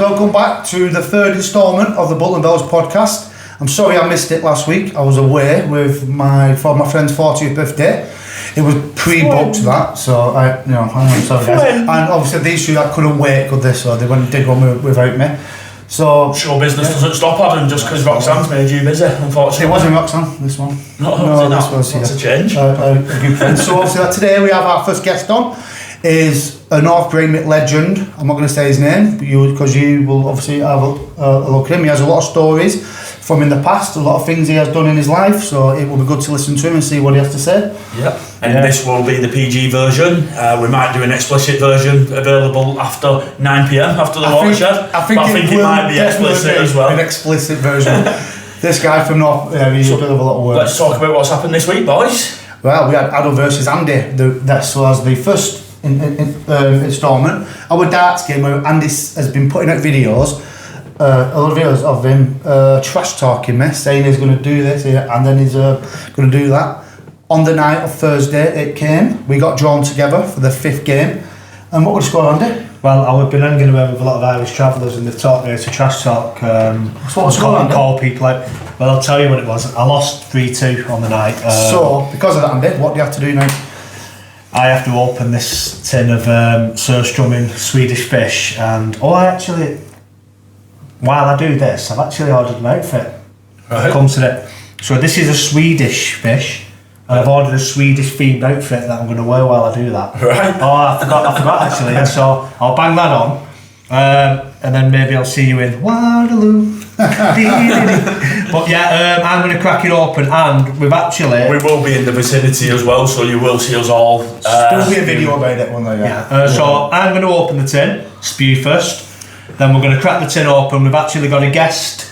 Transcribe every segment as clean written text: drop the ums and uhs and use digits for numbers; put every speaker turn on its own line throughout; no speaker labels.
welcome back to the third instalment of the Bolton Bells podcast. I'm sorry I missed it last week. I was away with my friend's 40th birthday. It was pre-booked that, so I'm sorry guys. And obviously these two that couldn't wait, could they? So they went and did one without me. So
show business doesn't stop, Adam, just because Roxanne's made you busy, unfortunately.
It wasn't Roxanne, this one.
No, this was a change.
A good friend. So obviously today we have our first guest on, is a North Breightmet legend. I'm not going to say his name, because you will obviously have a look at him. He has a lot of stories from in the past, a lot of things he has done in his life, so it will be good to listen to him and see what he has to say.
Yep. And this will be the PG version. We might do an explicit version available after 9 PM after the watershed.
I think it might be explicit as well. An explicit version. This guy from North, he's a bit of a lot of work.
Let's talk about what's happened this week, boys.
Well, we had Adam versus Andy. That was the first instalment. Our darts game where Andy has been putting out videos. A lot of videos of him trash talking me, saying he's going to do this and then he's going to do that. On the night of Thursday it came, we got drawn together for the 5th game. And what was the score, Andy?
Well, I've been hanging around with a lot of Irish travellers and they've taught me how to trash talk.
What was going on?
Call people out. Well, I'll tell you what it was. I lost 3-2 on the night.
So, because of that, Andy, what do you have to do now?
I have to open this tin of surströmming Swedish fish and while I do this, I've actually ordered an outfit.
Right.
Comes to it. So this is a Swedish fish, and I've ordered a Swedish themed outfit that I'm going to wear while I do that.
Right.
Oh, I forgot actually. So I'll bang that on, and then maybe I'll see you in Waterloo. But yeah, I'm going to crack it open, and we
will be in the vicinity as well, so you will see us all.
There'll be a video about it one day.
So I'm going to open the tin, spew first. Then we're going to crack the tin open. We've actually got a guest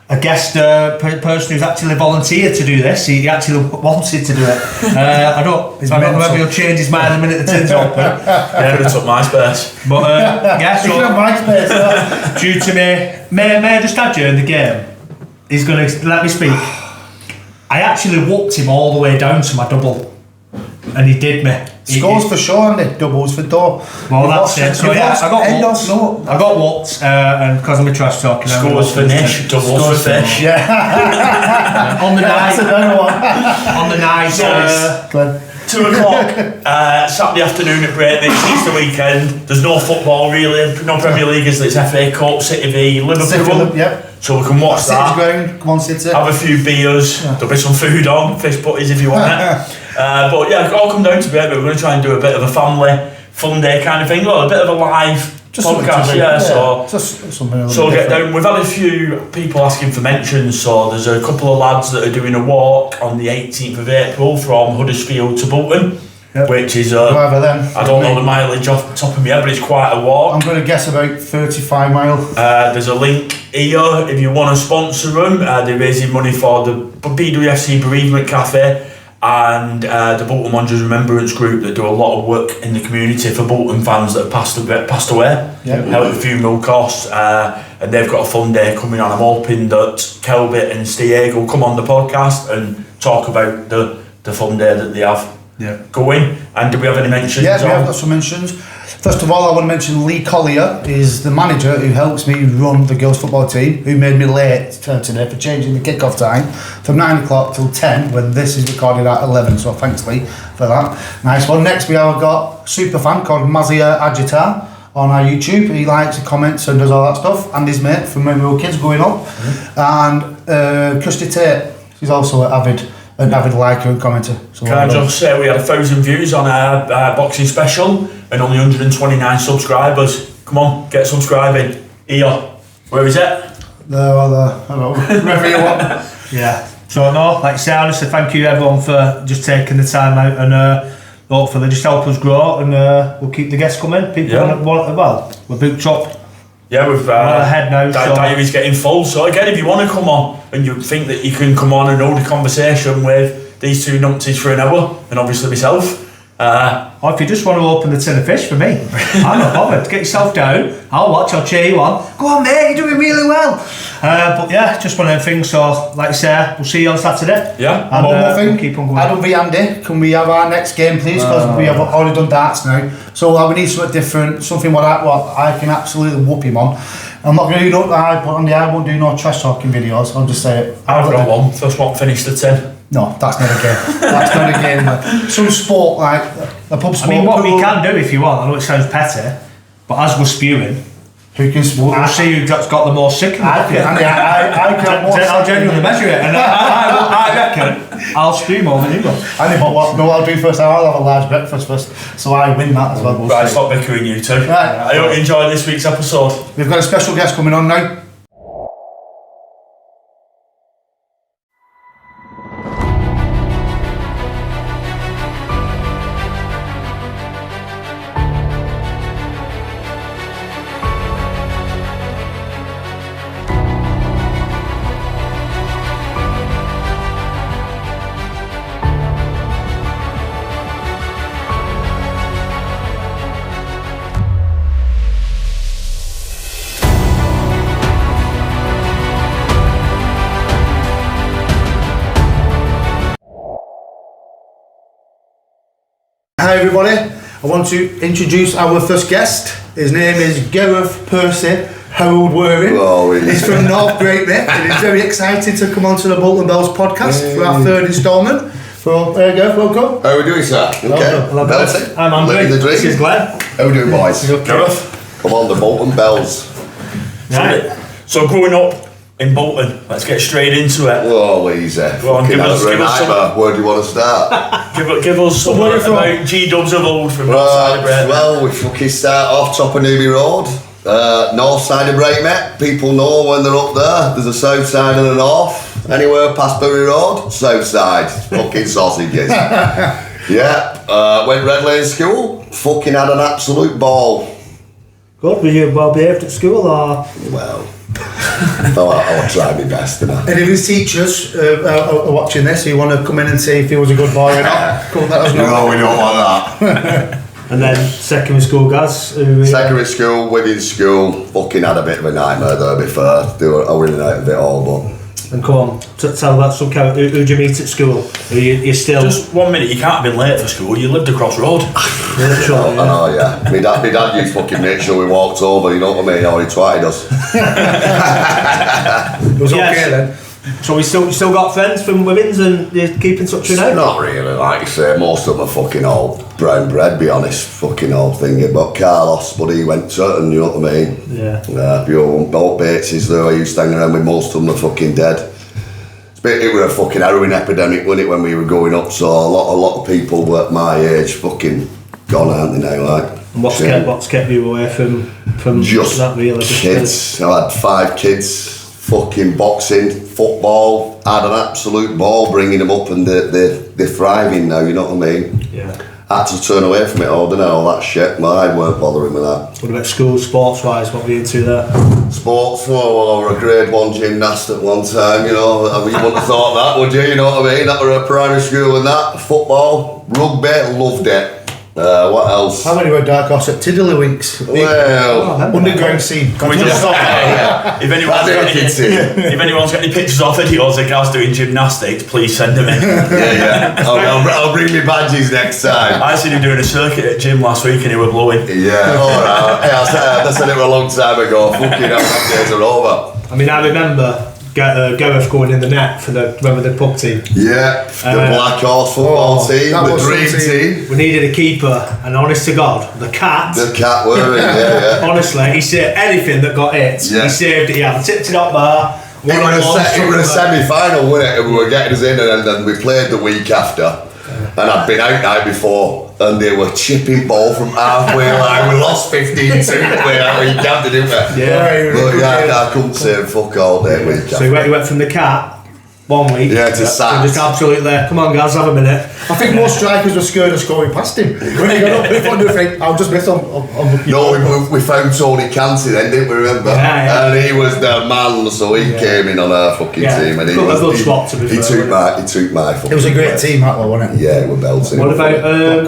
person who's actually volunteered to do this. He actually wanted to do it. I don't know whether he'll change his mind the minute the tin's open.
Yeah, could have took my space.
But yeah, so
my space.
due to may I just add you in the game? He's going to let me speak. I actually whooped him all the way down to my double, and he did me.
Scores for sure, Andy. Doubles for door.
Well, that's it. So yeah, I got whooped, and because I'm a trash talking.
Scores for Nish, doubles for fish.
Yeah.
On the night. On the night.
2 o'clock, Saturday afternoon at Breightmet. It's Easter weekend. There's no football really, no Premier League, is there? It's FA Cup, City v Liverpool.
Yep.
So we can watch that.
Ground. Come on, City.
Have a few beers. Yeah. There'll be some food on, fish butties if you want it. But yeah, all come down to Breightmet. We're going to try and do a bit of a family fun day kind of thing. Well, a bit of a live podcast, So get down. We've had a few people asking for mentions, so there's a couple of lads that are doing a walk on the 18th of April from Huddersfield to Bolton, which is I don't know the mileage off the top of my head, but it's quite a walk.
I'm going to guess about 35 miles.
There's a link here if you want to sponsor them. They're raising money for the BWFC Bereavement Cafe and the Bolton Wanderers Remembrance Group that do a lot of work in the community for Bolton fans that have passed away. Help with funeral costs, and they've got a fun day coming on. I'm hoping that Kelby and Stieg will come on the podcast and talk about the fun day that they have going. And do we have any mentions?
Yeah, we have got some mentions. First of all, I want to mention Lee Collier is the manager who helps me run the girls football team, who made me late today for changing the kick-off time from 9 o'clock till 10 when this is recorded at 11, so thanks Lee for that. Nice one. Next we have got a super fan called Mazia Agitar on our YouTube. He likes and comments and does all that stuff, and his mate from when we were kids growing up. And Kirsty Tate, she's also an avid liker and commenter. So
can I just say we had 1,000 views on our boxing special and only 129 subscribers. Come on, get subscribing. Here, where is it?
There, I don't know, wherever you want.
Yeah. So no, like I say, honestly, thank you everyone for just taking the time out and hopefully just help us grow and we'll keep the guests coming. People want we're booked up.
Yeah, we've
ahead now.
Diary's getting full. So again, if you want to come on and you think that you can come on and hold a conversation with these two numpties for an hour, and obviously myself,
Or if you just want to open the tin of fish for me, I'm not bothered. Get yourself down, I'll watch, I'll cheer you on. Go on mate, you're doing really well. But yeah, just one of them things. So like I say, we'll see you on Saturday.
Yeah.
And
One more thing,
we'll keep on going.
Adam v Andy, can we have our next game please? Because we have already done darts now. So we need something different, something what I can absolutely whoop him on. I'm not going to do no, I won't do no trash talking videos, I'll just say it.
I've got one. First one finished the 10.
No, that's not a game. That's not a game. Man. Some sport, like a pub sport.
I mean, what we can do if you want, I know it sounds petty, but as we're spewing,
who can sport?
we'll see who's got the more sick.
I can
I'll genuinely measure it, and I reckon I'll spew more than you will.
Andy, but what? No, I'll do first. I'll have a large breakfast first, so I win that as well.
Right, stop bickering you two.
Right.
I hope you enjoyed this week's episode.
We've got a special guest coming on now. Hi everybody, I want to introduce our first guest. His name is Gareth Percy Waring.
Oh,
He's from North Breightmet and he's very excited to come onto the Bolton Bells podcast for our third instalment. So there you go, welcome.
How are we doing, sir? Okay.
Hello,
Belty.
I'm Andrew.
Living the dream.
This is Glenn.
How we doing, boys?
Gareth.
Come on, the Bolton Bells.
Right.
So growing up in Bolton, let's get straight into it.
Oh, easy.
Go on,
Fucking
give us
nightmare. Where do you want to start?
Give us some
Where are you from?
about G-dubs of old from that side of Breightmet.
Well, we fucking start off top of Newby Road. North side of Breightmet. People know when they're up there. There's a south side and a north. Anywhere past Bury Road, south side. Fucking sausages. Yeah. Went Red Lane School. Fucking had an absolute ball.
Good, were you well behaved at school or?
Well, I'll try my best, you know.
And if his teachers are watching this, you want to come in and see if he was a good boy or not, come let us know.
No, we don't want that.
And then secondary school, Gaz.
Secondary school, women's school, fucking had a bit of a nightmare there before. I were in and out of it all, but.
And come on, tell about some kind of, who'd you meet at school? You're still.
Just 1 minute, you can't have been late for school, you lived across road.
Literally,
I know, yeah. My dad used to fucking make sure we walked over, you know what I mean? Or he twatted us.
It was okay then.
So we still got friends from women's and you keep in touch with now?
Not really, like you say, most of them are fucking all brown bread, be honest. Fucking old thingy. But Carlos, but he went certain, you know what I mean?
Yeah.
Pure Bolt Bates is there, I used to hang around with, most of them are fucking dead. It was a fucking heroin epidemic, wasn't it, when we were growing up? So a lot of people at my age fucking gone, aren't they now? Like,
And what's kept you away from
just
that really?
kids. I had 5 kids. Fucking boxing, football. I had an absolute ball bringing them up, and they're thriving now. You know what I mean?
Yeah.
I had to turn away from it all, didn't I? All that shit. I weren't bothering with that.
What about school, sports-wise? What were you into there?
Sports, well, I was a grade 1 gymnast at one time, you know. I mean, you wouldn't have thought that, would you? You know what I mean? That were a primary school and that. Football, rugby, loved it. What else?
How many were dark horse at Tiddlywinks?
Well,
Underground scene.
Can we just stop there? If anyone's got any pictures or videos of Gaz doing gymnastics, please send them in.
yeah. I'll bring me badges next time.
I seen him doing a circuit at gym last week and he was blowing.
Yeah, alright. Hey, I said it a long time ago. Fucking hell, them days are over.
I mean, I remember Gareth going in the net for the pub team.
Yeah, the Black Horse football team, the dream team.
We needed a keeper, and honest to God, the cat
were in, yeah.
Honestly, he saved anything that got hit.
Yeah.
He saved it. He had tipped it up there.
It was a semi-final, wasn't it? And we were getting us in, and then we played the week after. And I'd been out night before, and they were chipping ball from halfway line. We lost 15-2 we camped, didn't we?
Yeah.
But yeah, I couldn't say fuck all day week after.
So he went from the cat 1 week.
Yeah, to sack.
Just absolutely, come on guys, have a minute.
I think most strikers were scared of scoring past him. When he got up in front of the thing, I'll just miss on
No, we found Tony Canty then, didn't we, remember?
Yeah.
And he was the man, so he came in on our fucking team. And he
got a good swap to be fair.
He took my fucking...
It was a great team, that though, wasn't it?
Yeah, it was belting.
What about...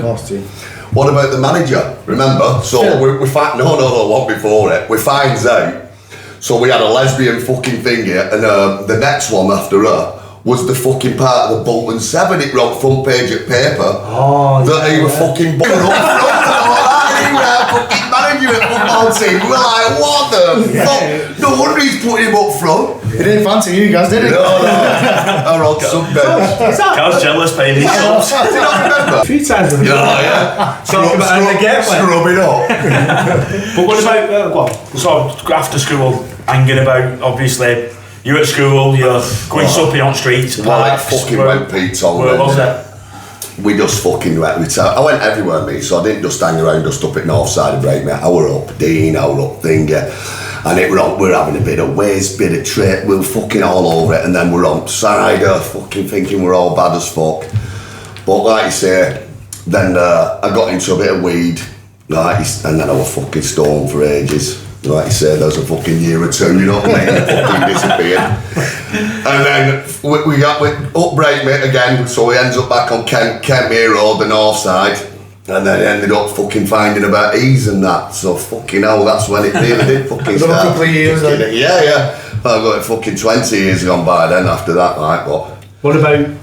What about the manager? Remember? So we find... No, what before it? We finds out. So we had a lesbian fucking thing here, and the next one after her was the fucking part of the Bolton 7. It wrote front page of paper that he was fucking bugging up front and all that. He was our fucking manager at football team. We're like, what the fuck? No wonder he's putting him up front.
He didn't fancy you guys, did he?
No. Our old sunbeds.
Gaz jealous paying these subs.
Do you not remember?
A few times in the
Talking
about how they get
scrubbing up.
But what about, go on, so after school, hanging about, obviously, you're at school, you're going supping on streets,
Well, it
parks,
fucking went Pete Tong.
where was it?
We just fucking went. I went everywhere, mate, so I didn't just hang around just up at north side of Breightmet. I were up Dean, I were up Thinger, and we were having a bit of whiz, bit of trip, we were fucking all over it, and then we're on cider, fucking thinking we're all bad as fuck. But like you say, then I got into a bit of weed, like, and then I was fucking stoned for ages. Like you say, there was a fucking year or two, you know what I mean? It fucking disappeared. And then we got up Breightmet again, so we ended up back on Kentmere Road, the north side, and then ended up fucking finding about ease and that. So fucking hell, that's when it really did fucking start.
A couple of years then.
Yeah. I've got fucking 20 years gone by then after that, like, but...
What about...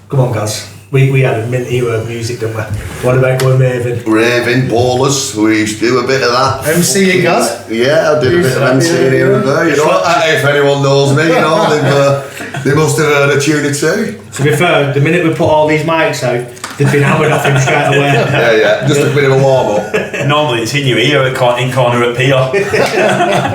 Come on, guys. We had a mint era of music, didn't we? What about going raving?
Raving, ballers, we used to do a bit of that.
MC, Gaz?
Yeah, I did a bit of MC here and there. You know, if anyone knows me, you know, they must have heard a tune or two.
To be fair, the minute we put all these mics out, they've been hammered off him straight away.
Yeah, just a bit of a warm up.
Normally it's in your ear in corner at Pio.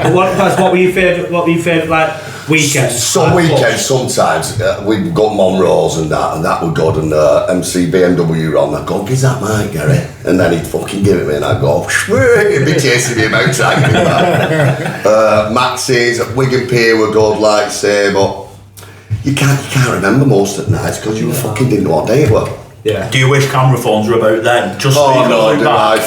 But what were your favourite like weekends?
Some weekends sometimes we'd got Monroe's and that would go and MC BMW on. I'd go, "Is that mine, Gary?" And then he'd fucking give it me and I'd go, he'd be chasing me about trying to get back. Max's at Wigan Pier were good, like say, but you can't remember most of the nights because you fucking didn't know what day it were.
Yeah.
Do you wish camera phones were about then? Just so you could look back.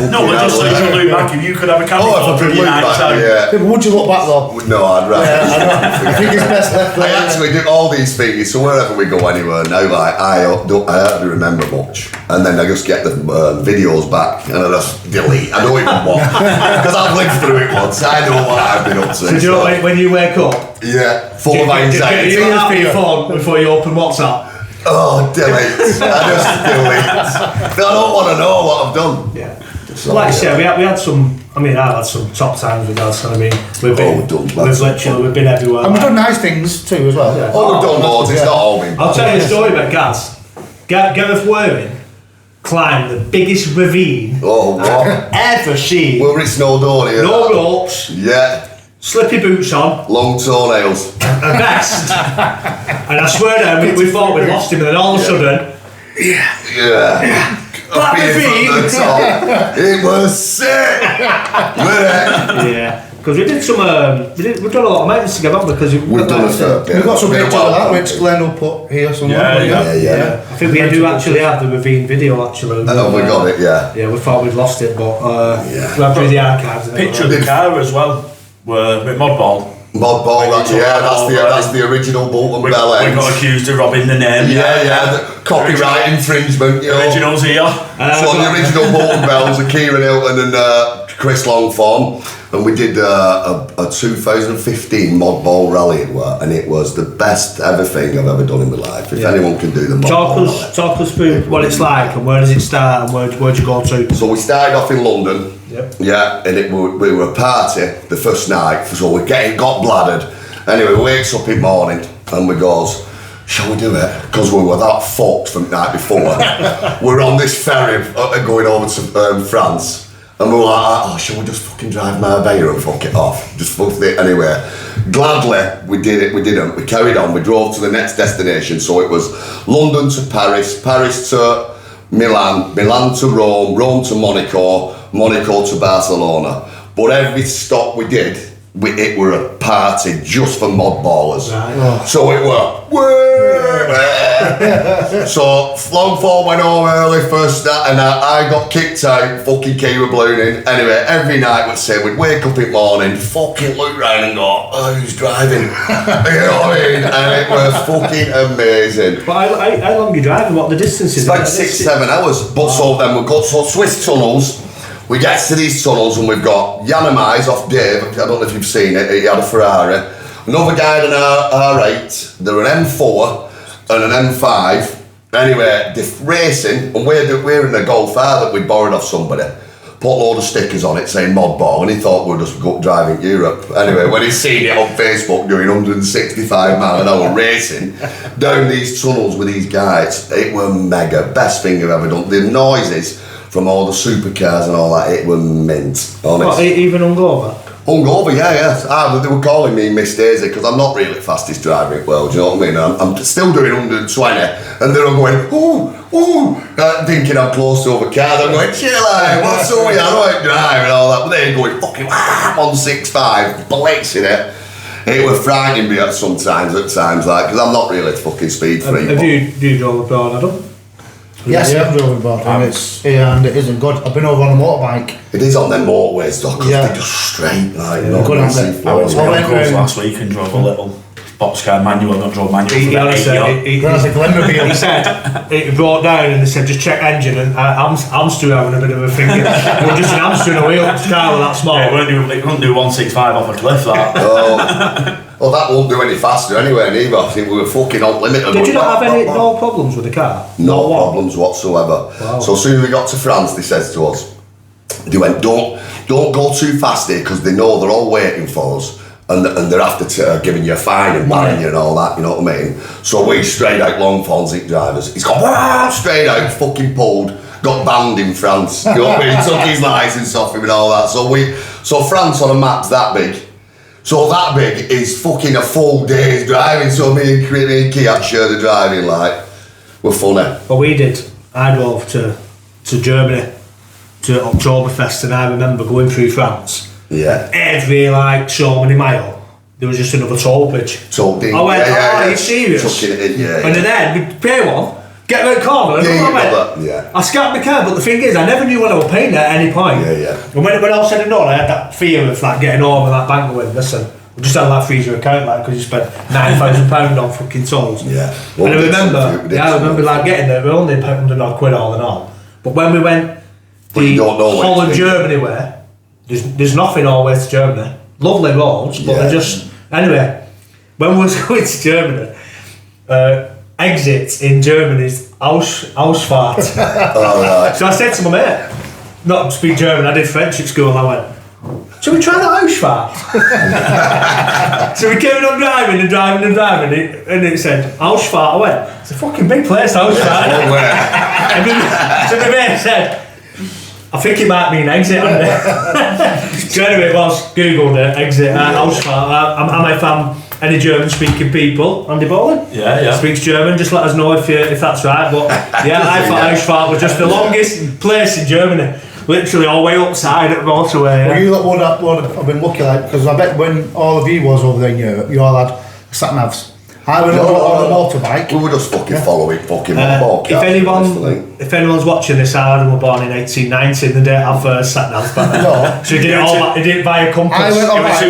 No, but just so you could look back. If you could have a camera phone from your night time.
Yeah.
But would you look back though?
No, I'd rather.
I think it's best left
I
there.
actually do all these things, so wherever we go anywhere now, like I hardly remember much, and then I just get the videos back and I just delete. I don't even want because I've lived through it once. I know what I've been up to.
So do you know when you wake up?
Yeah, full of
Do
anxiety.
you out your phone before you open WhatsApp?
Oh, delete. I just delete. I don't want to know what I've done.
Yeah. So, like I said, we had some. I mean, I've had some top times with us. I mean, we've been everywhere.
And we've done nice things too as well.
Yeah.
Oh, we've done loads. It's not all been.
I'll tell you a story about Gaz. Gareth Waring climbed the biggest ravine
I've
ever seen.
Well, it's no door here.
No ropes,
Yeah.
slippy boots on,
Long toenails.
a vest. And I swear down, we thought we'd lost him, and then all of a sudden,
Yeah.
Black
Being
ravine.
from the top. It was sick. Wasn't it?
yeah. Because we did some, we've done a lot of maintenance together, haven't we? Because
We've done a fair bit.
We've got some
Been a
pictures of
while.
that which Glenn will put here somewhere.
Yeah.
I think we do actually have the ravine video actually.
Oh, we got it, yeah.
Yeah, we thought we'd lost it, but
Yeah.
we have through the archives. and
Picture of the car as well. With Modball.
Modball, that's the original Bolton
We
Bell Ends.
got accused of robbing the name.
Yeah, the copyright infringement, you know.
Originals here.
So the original Bolton Bells are Kieran Hilton and Chris Longthorne, and we did a 2015 Modball rally, and it was the best ever thing I've ever done in my life. If anyone can do the Modball rally.
Talk us through what it's like and where does it start and where'd you go to?
So we started off in London.
Yep.
Yeah, and we were a party the first night, so we got bladdered. Anyway, wakes up in morning and we goes, shall we do it? Because we were that fucked from the night before. We're on this ferry going over to France, and we were like, oh, shall we just fucking drive Marbella and fuck it off? Just fuck it anyway. Gladly, we did it. We didn't. We carried on. We drove to the next destination. So it was London to Paris, Paris to Milan, Milan to Rome, Rome to Monaco, Monaco to Barcelona. But every stop we did, it were a party just for mod ballers.
Right.
So it were, so long fall went home early first that, and I got kicked out, fucking key were ballooning. Anyway, every night we'd say, we'd wake up in the morning, fucking look round and go, oh, who's driving? You know what I mean? And it was fucking amazing.
But how long are you driving? What the distance is?
It's about 6-7 hours. But so then we've got Swiss tunnels. We get to these tunnels and we've got Yanamais off Dave. I don't know if you've seen it. He had a Ferrari. Another guy in an R8. They're an M4 and an M5. Anyway, they're racing, and we're in a Golf R that we borrowed off somebody. Put a load of stickers on it saying mod ball, and he thought we were just driving Europe. Anyway, when he's seen it on Facebook doing 165 mile an hour racing down these tunnels with these guys, it were mega. Best thing I've ever done. The noises from all the supercars and all that, it were mint, honest.
What, even hungover?
Hungover, yeah. They were calling me Miss Daisy because I'm not really the fastest driver in the world, do you know what I mean? I'm still doing 120 and they're all going, ooh, thinking I'm close to other cars. I'm going, chill out, what's up with you? I don't drive and all that. But they're going fucking on 6.5, blitzing it. It was frightening me at times, like, because I'm not really fucking speed free.
Have you drove abroad, Adam?
Yes, I've driven abroad, and it isn't good. I've been over on a motorbike.
It is on them motorways though, because they're just straight, like,
good, aren't they?
I went to
I went
last week and drove a little boxcar manual. I drove manual for about 8 years.
He said it brought down and they said just check engine, and Amster having a bit of a finger. Well, just an Amster and a wheel car with that small.
Yeah, it couldn't do 165 off a cliff, that.
Well, that won't do any faster anyway, neither. I think we were fucking unlimited.
Did you not have no problems with the car?
No problems whatsoever.
Wow.
So as soon as we got to France, they said to us, they went, don't go too fast here, because they know they're all waiting for us, and they're after giving you a fine and banning you and all that, you know what I mean? So we straight out long Fonzie drivers. He's gone straight out, fucking pulled, got banned in France. You know what I mean? Took his licence off him and all that. So France on a map's that big. So that big is fucking a full day's driving. So me and Kiat share the driving, like, we're funny.
Well, we did. I drove to Germany to Oktoberfest, and I remember going through France.
Yeah.
Every like so many mile, there was just another toll bridge.
Toll ding.
I went, are you serious?
Chucking it in, yeah.
And then we'd pay one, get around the corner, and I scared my car. But the thing is, I never knew what I was paying at any point.
Yeah.
And when all said and done, I had that fear of like getting home and that bank going, listen, we just had that freezer account, like, because you spent £9,000 on fucking tolls.
Yeah.
And I remember like getting there, we were only £100 all in all. But when we went the Holland Germany way, there's nothing all the way to Germany. Lovely roads, but they're just anyway. When we was going to Germany, exit in Germany is Ausfahrt.
Right.
So I said to my mate, not speak German, I did French at school, and I went, shall we try the Ausfahrt? So we came on driving, and it said Ausfahrt. I went, it's a fucking big place, Ausfahrt. And then, so the mate said, I think it might mean exit, So anyway, it was Googled it, exit, Ausfahrt. I might find any German speaking people. Andy Bolton?
Yeah.
Speaks German, just let us know if that's right. But yeah, I thought Ausfahrt was just the longest place in Germany. Literally all the way upside at the motorway.
Well, you lot would have been lucky, like, because I bet when all of you was over there in Europe, you all had sat-navs. I went on a motorbike.
We were just fucking following fucking motorbike.
If anyone's watching this, Adam was born in 1890, and they didn't have sat-navs back then.
No.
So he didn't buy a compass.
I went on bikes.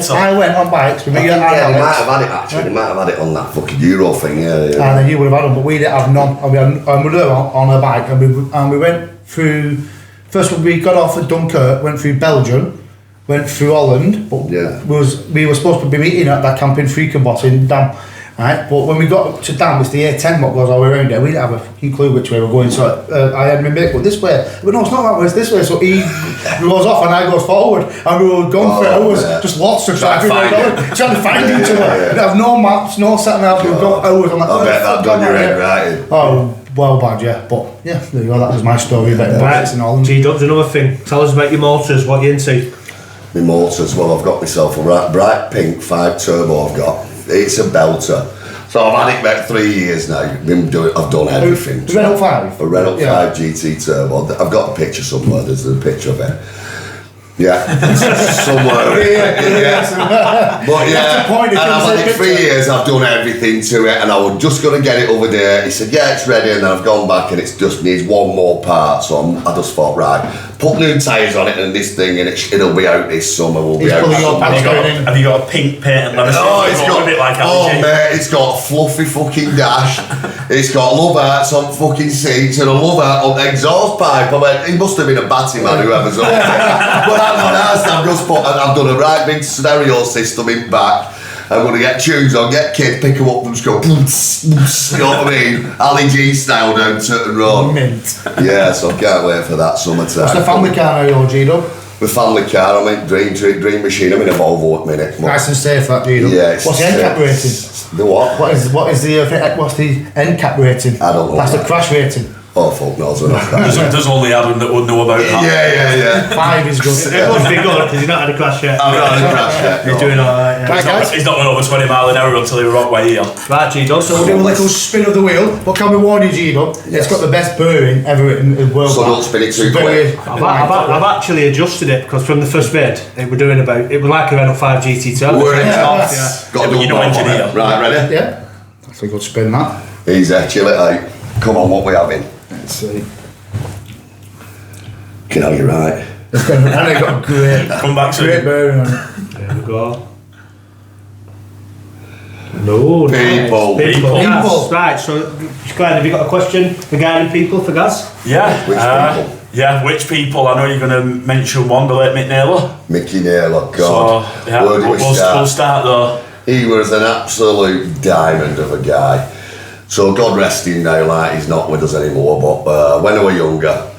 I
went on bikes.
They might have had it actually. They might have had it on that fucking Euro thing. Yeah.
And then you would have had them, but we didn't have none. And we were on a bike, and we went through. First, we got off at Dunkirk, went through Belgium, went through Holland, but we were supposed to be meeting at that camp in Friekenbos in Dam, right? But when we got to Dam, it's the A10 what goes all the way around there. We didn't have a fucking clue which way we're going, so I had my mate go this way. But no, it's not that way, it's this way. So he goes off and I goes forward, and we were going for hours, just lost of trying to find each other. We didn't have no maps, no sat nav. We got hours. I'm like,
I bet that done your head right.
Oh. Well bad, yeah, but yeah, there you go, that was my story about bikes and all.
G-Dubs, another thing, tell us about your motors, what you into?
My motors, well, I've got myself a bright pink 5 turbo I've got. It's a belter. So I've had it about 3 years now. I've done everything.
A Renault 5?
A Renault 5 GT turbo. I've got a picture somewhere, there's a picture of it. Yeah, somewhere. But yeah, and I've had it for years. I've done everything to it, and I was just going to get it over there. He said, "Yeah, it's ready," and then I've gone back, and it just needs one more part. So I just thought, right, put new tyres on it and this thing, and it'll be out this summer. We'll be out.
Have you got a pink paint and leather seat?
Oh, it's got
a bit like
mate, it's got a fluffy fucking dash. It's got love hearts on fucking seats and a love heart on the exhaust pipe. I mean, he must have been a batty man, whoever's up there. But I'm not asked. I've done a right big stereo system in back. I'm going to get tunes on, get kids, pick them up and just go, you know what I mean? Ali G style down Turton Road.
Mint.
Yeah, so I can't wait for that summertime.
What's the family car now, G-Dub?
The family car, I'm in Dream Machine, I'm in a Volvo at the minute.
Nice and safe, that, G-Dub.
Yeah,
what's the NCAP rating?
The what?
What's the NCAP rating?
I don't know.
That's the crash rating.
Oh, fuck knows enough.
There's only Adam that would know about that.
Yeah.
5 is good.
It must be good because he's not had a crash yet.
I've not had a crash yet.
He's doing alright.
Right, guys.
He's not going over 20 mile an hour until he rock way here.
Right, G-Dub.
So we'll do a little spin of the wheel. But can we warn you, G-Dub? It's got the best burring ever in the world.
So don't spin it too quick.
I've actually adjusted it because from the first bid, it was like a Renault 5 GT Turbo.
Got
you know engineer.
Right, ready?
Yeah. That's a good spin, that.
Easy, chill it out. Come on, what we having?
Let's see.
You know, you're right.
And it got great.
Come back soon.
Great bearing on it.
There we go. No,
People.
Gaz. Right, so Glenn, have you got a question regarding people for Gaz?
Yeah.
Which people?
Yeah, which people? I know you're going to mention one, the late Mick Naylor.
Mickey Naylor, God.
So, yeah,
Where do we start?
We'll start there.
He was an absolute diamond of a guy. So God rest him now, like he's not with us anymore, but when I was younger,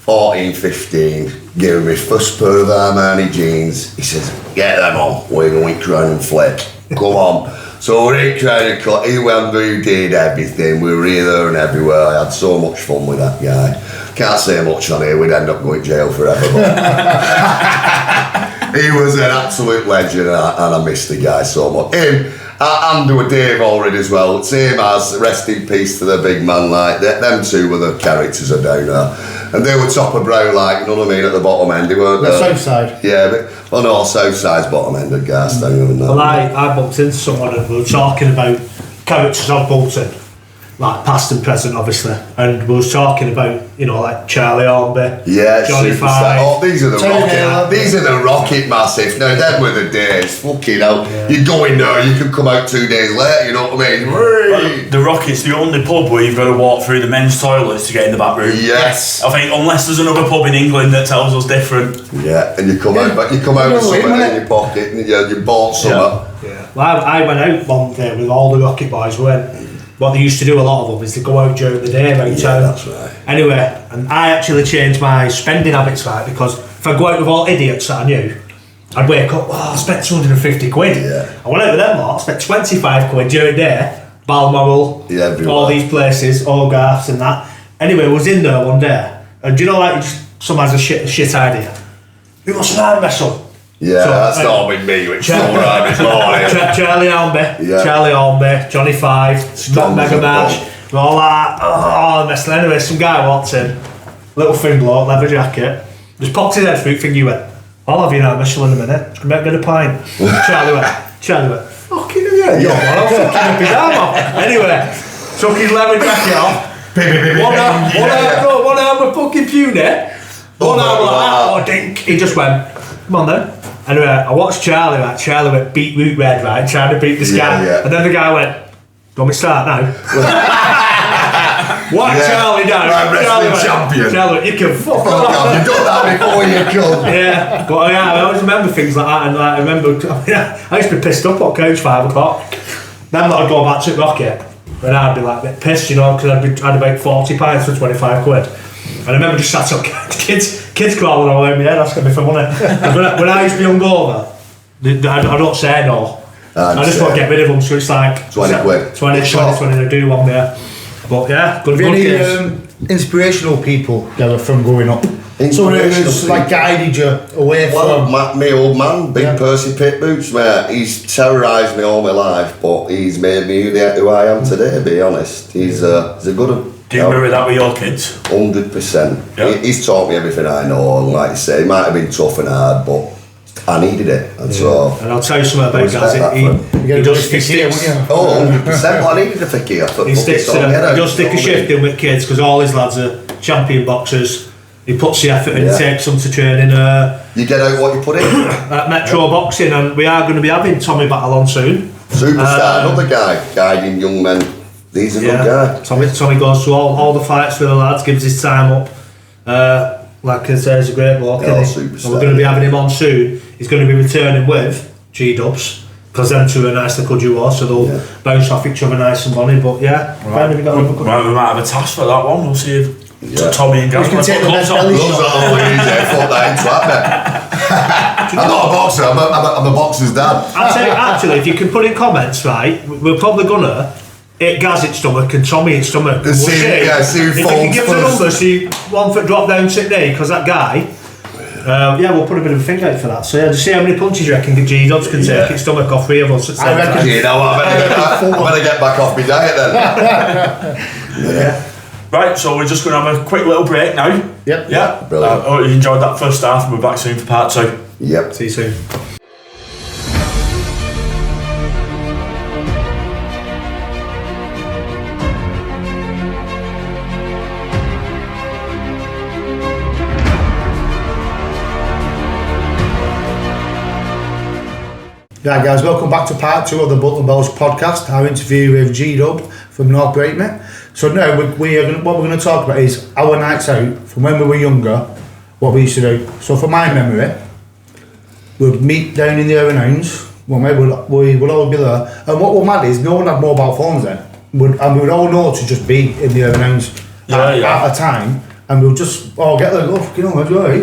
14, 15, gave me his first pair of Armani jeans. He says, get them on, we're going to Crown and Flick. Come on. So we're in Crown and Flick. He went through, did everything. We were here, there and everywhere. I had so much fun with that guy. Can't say much on here, we'd end up going to jail forever. But he was an absolute legend, and I missed the guy so much. Him, and there were Dave already as well. Same as rest in peace to the big man. Like them two were the characters of down there, and they were top of brow, like, you know what I mean, at the bottom end. They weren't
The south side.
Yeah, but no, south side's bottom end of Garstang.
Well, I bumped into someone and we were talking about characters of Bolton, like past and present, obviously, and we was talking about, you know, like Charlie Hornby,
yeah,
Johnny
superstar.
Five.
Oh, these are the rocket. These are the rocket massive. Now, them were the days. Fucking hell. Yeah. You go in there, you can come out 2 days later. You know what I mean?
Well, the Rocket's the only pub where you've got to walk through the men's toilets to get in the back room.
Yes.
I think unless there's another pub in England that tells us different.
Yeah, and you come out, but you come out with something in your pocket, and you bought something.
Yeah. Well, I went out one day with all the Rocket boys. What they used to do, a lot of them, is they go out during the day every time.
That's right.
Anyway, and I actually changed my spending habits, right, because if I go out with all idiots that I knew, I'd wake up, I spent 250 quid.
Yeah.
I went out with them lot, spent 25 quid during the day, Balmoral, all these places, Hogarths and that. Anyway, I was in there one day, and do you know, like, someone has a shit idea. Who wants an arm wrestle?
Yeah, so, that's not with me, which
Charlie Hornby, Johnny Five, Mega Match, all that. Oh, mess. Anyway, some guy walked in, little thin bloke, leather jacket, just popped his head through, think you went, I'll have you now, Mitchell, in a minute, just come back and get a pint. Charlie went, fucking yeah, yo, I'll fucking rip his arm off. Anyway, took his leather jacket off, one arm with fucking puny, one arm like that, or dink. He just went, come on then. Anyway, I watched Charlie went beetroot red, right, trying to beat this guy. Yeah. And then the guy went, do you want me to start now? Charlie down.
Wrestling champion.
Charlie went, you can fuck off.
You've done that before you come.
Yeah, but yeah, I always remember things like that, and like, I used to be pissed up on couch 5 o'clock. Then I'd go back to Rocket, and I'd be like a bit pissed, you know, because I'd about 40 pints for 25 quid. And I remember just sat up, kids crawling all over my head asking me for money. when I used to be hungover, I don't say no. I just want to get rid of them, so it's like
20 quid.
20 to do one there. But yeah, good games.
Inspirational people from growing up? Someone who's like guided you away from...
my old man, Big Percy Pit Boots, mate, he's terrorised me all my life, but he's made me who I am today, to be honest. He's a good one.
Do you mirror that with your kids?
100%.
Yeah.
He's taught me everything I know, and like you say, it might have been tough and hard, but I needed it, and so.
And I'll tell you something about
respect
Gaz.
that
He
for him.
does stick shifts.
Oh, 100%. Well, I needed a fakir for
He sticks
fucking
he
song,
does stick a shift in with kids because all his lads are champion boxers. He puts the effort in,
Yeah.
takes them to training.
You get out what you put in.
At Metro Boxing, and we are going to be having Tommy Battle on soon.
Superstar, another guy, guiding young men. He's a good guy.
Tommy goes to all the fights for the lads, gives his time up. Like I say, he's a great bloke.
Yeah,
Isn't he?
superstar.
And we're going to be having him on soon. He's going to be returning with G-Dubs because them two are nice to you all, so they'll bounce off each other nice and bonny. But yeah,
Right.
we got
We might have a task for that one. We'll see if
Yeah.
Tommy and Gaz
We can take the best
on.
belly
Loves that all easy, fuck that into it, I'm not a boxer, I'm a boxer's dad.
I'd say actually, if you can put in comments, right, we're probably gonna hit Gaz at stomach and Tommy at stomach. And we'll
See who
if you can
folds
give the
first.
number, see one foot drop down sit there, because that guy. Yeah, we'll put a bit of a think out for that. So yeah, just see how many punches you reckon G-Dubs can take his stomach off 3 of us at the
I
same
reckon-
time.
You know what, I better get back off my diet then.
Yeah.
Right, so we're just going to have a quick little break now.
Yep.
Yeah.
Brilliant.
I hope you enjoyed that first half, and we're back soon for part 2.
Yep.
See you soon.
Right guys, welcome back to part 2 of the Bolton Bells podcast, our interview with G-Dub from North Breightmet. So now what we're going to talk about is our nights out from when we were younger, what we used to do. So from my memory, we'd meet down in the Owen Hounds, we would all be there, and what was mad is no one had mobile phones then, and we would all know to just be in the Owen Hounds at a time, and we would just all get there, oh fucking hell, that's right.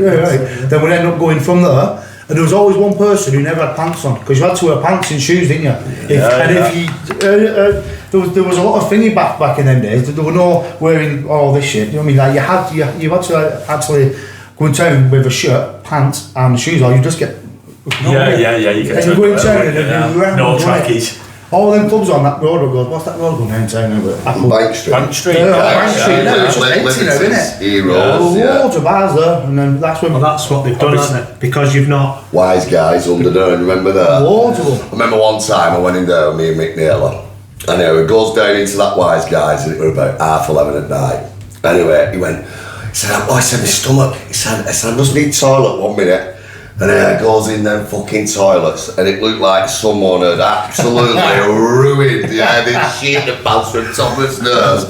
Then we'd end up going from there. And there was always one person who never had pants on, because you had to wear pants and shoes, didn't you? There was a lot of thingy back in them days. There were no wearing all this shit. You know what I mean? Like you had to actually go in town with a shirt, pants, and shoes, or you just get.
You get
And you go in town and you
no trackies.
All them clubs on that road goes, what's that road going down town now?
Bank Street.
Bank Street.
Bank Street, no, it's just empty now, isn't it?
Heroes,
There were loads of bars there, and then that's when.
Well, that's what they've done, isn't it? Because you've not.
Wise guys under there, remember that?
Loads of them.
I remember one time I went in there with me and Mick Naylor. Anyway, it goes down into that Wise guys, and it was about 11:30 at night. Anyway, he said, oh, I said, my stomach. He said, I just need toilet 1 minute. And then it goes in them fucking toilets, and it looked like someone had absolutely ruined the shit the pants from top of his nose.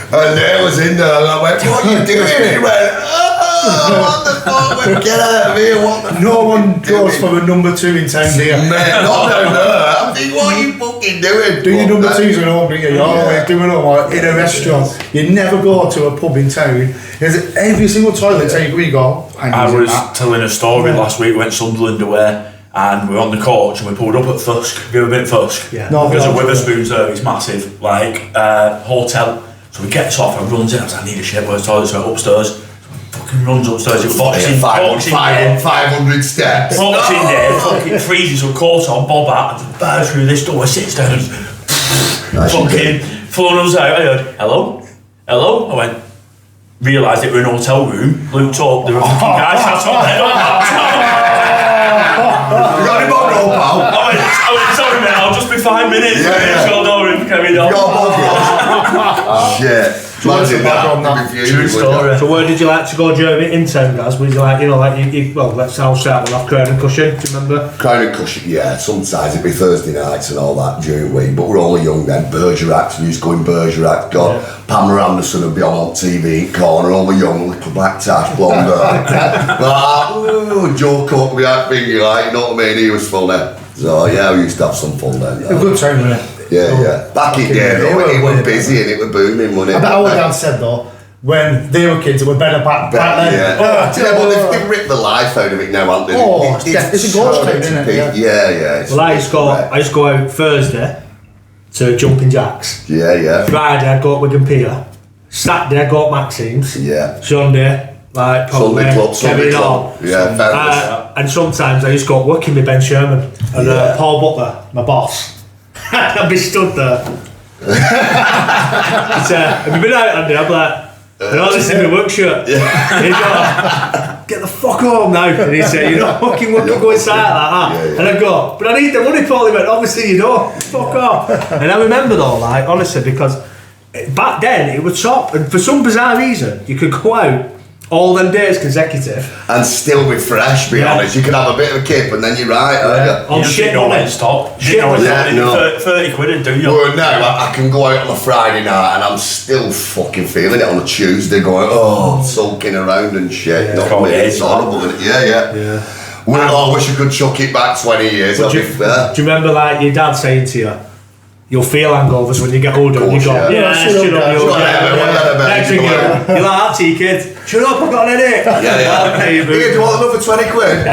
And there was in there, and I went, what are you doing? He went, oh, what the fuck, man, get out of here, what the
No
fuck
one
are you
goes
doing?
for a number 2 in town, do you?
Mate, not down there. I'm thinking, what are you fucking doing?
Do your
But
number
that-
2s at home, don't you? You're always doing them like in a restaurant. You never go to a pub in town. There's every single toilet you go.
I was telling a story last week, went Sunderland away, and we were on the coach, and we pulled up at Fusk. Have you ever been at Fusk?
Yeah.
No,
Because
I've
of
not.
Witherspoon's there, it's massive, like hotel. So we gets off and runs in. I was like, I need a shit, where's the toilet? So upstairs. Fucking runs upstairs. It was boxing day.
500 steps.
Boxing day, fucking freezes with coat on, bob hat, and just bursts through this door, sits down, fucking funnels out. I heard, hello? I went, realised it were an hotel room, looked up, there were fucking guys sat on there.
You got any bog roll, pal?
I went, sorry mate, I'll just be 5 minutes.
Yeah.
Shut the door and carried on.
You got a bog roll? Shit. Imagine that.
True story.
So where did you like to go during in town, Gaz? Was you like, well, let's all start with off Crown and Cushion, do you remember?
Crown and Cushion, yeah, sometimes it'd be Thursday nights and all that during the week, but we're all young then. Bergeracs, we used to go in Bergerac. God, Pamela Anderson would be on TV in corner, all the young, little black tash, blonde hair. Joe Cook, we had finger, like, you know what I mean? He was funny. So, yeah, we used to have some fun then.
A good time, wasn't it?
Yeah. Back in there, though, it was busy and it was booming, wasn't it?
I bet our dad said though, when they were kids, it was better back then.
Yeah, but they've ripped the life out of it now, haven't they?
Oh, it's a ghost town, isn't it?
Yeah.
Well, I used to go out Thursday to Jumping Jacks.
Yeah.
Friday I'd go up Wigan Pier. Saturday I'd go up Maxime's.
Yeah.
Sunday, like probably
Sunday club. Yeah, fair enough.
and sometimes I used to go working with Ben Sherman and Paul Butler, my boss. I'd be stood there Have you been out, Andy? I'm like, no, this is my work shirt. He's like, get the fuck home now. And he said, you're not fucking going to go inside like that. And I go, but I need the money, Paul. He went, obviously you don't. Fuck off. And I remember though, like, honestly, because back then it would stop, and for some bizarre reason, you could go out all them days consecutive
and still be fresh, be honest. You can have a bit of a kip and then you're right, aren't you?
You just didn't know when to stop.
Shit money.
30 quid, do you?
Well, no, I can go out on a Friday night and I'm still fucking feeling it on a Tuesday, going, sulking around and shit. Not me, it's horrible, isn't it? Yeah. Well, I wish I could chuck it back 20 years,
do you remember like your dad saying to you, you'll feel hangovers when you get older, and you go, shut up, next thing you're like that to your kids, shut up, I've got an headache.
Here, do you want another 20 quid?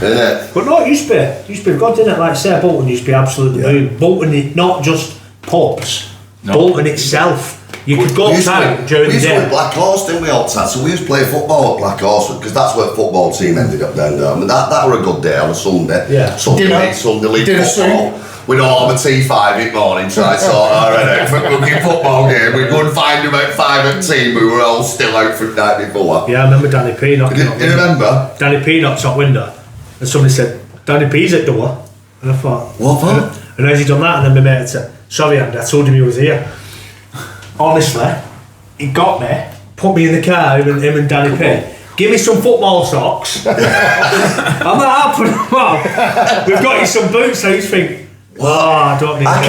Innit?
But no, it used to be good, didn't it? Like say Bolton used to be absolutely boom. Bolton, not just pubs, Bolton itself. You could go out during the day.
We used to play Black Horse, didn't we, all the time? So we used to play football at Black Horse, because that's where the football team ended up down there. I mean, that were a good day on a Sunday.
Yeah.
Sunday league football. We'd all have a T5 in the morning, so I thought, alright, for a cooking football game, we'd go and find about 5 at team who were all still out from the night before.
Yeah, I remember Danny P knocking on
Do you remember?
Danny P knocked on window, and somebody said, Danny P's at door, and I thought,
what?
And as he done that, and then my mate said, sorry Andy, I told him he was here. Honestly, he got me, put me in the car, him and Danny P. Give me some football socks. I'm like, put them on. We've got you some boots, so you think, I don't need
I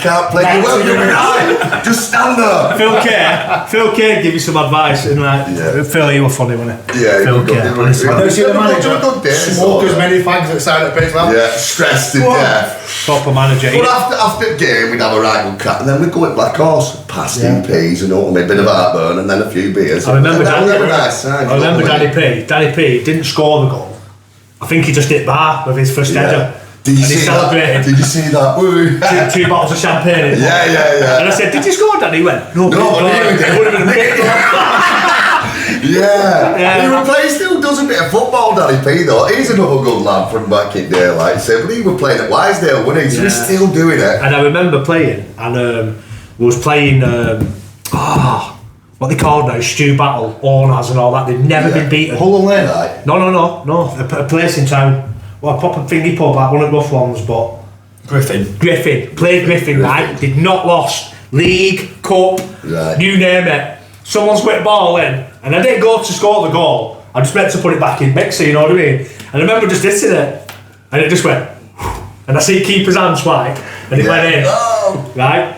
can't play. You will, you'll be right. Just stand there.
Phil K give you some advice, and like, Phil, you were funny, wasn't it?
Yeah,
Phil K.
I've never seen the manager smoke as many fags outside at pitch lab.
Yeah, stressed to death.
Proper manager.
But after the game, we'd have a right good crack, and then we'd go at Black Horse, past in peas, and all, a bit of heartburn, and then a few beers.
I remember
Danny
P. Danny P didn't score the goal. I think he just hit bar with his first header.
Did you see that? Did you see that?
Two bottles of champagne.
Yeah.
And I said, did you score, Danny? He went, no,
he still does a bit of football, Danny P, though. He's another good lad from back in there, like I said, but he was playing at Wisedale, wasn't he? So he's still doing it.
And I remember playing, and we was playing, what they called now, Stew Battle, Owners and all that. They'd never been beaten.
Hull Lane?
Right.
No. A place in town. Well, a proper thingy pub, like one of the rough ones, but...
Griffin. Played Griffin, right? Did not lost. League, cup, you name it. Someone's put a ball in, and I didn't go to score the goal. I just meant to put it back in mixer, you know what I mean? And I remember just hitting it, and it just went... And I see keeper's hand swipe, and it went in.
Oh.
Right?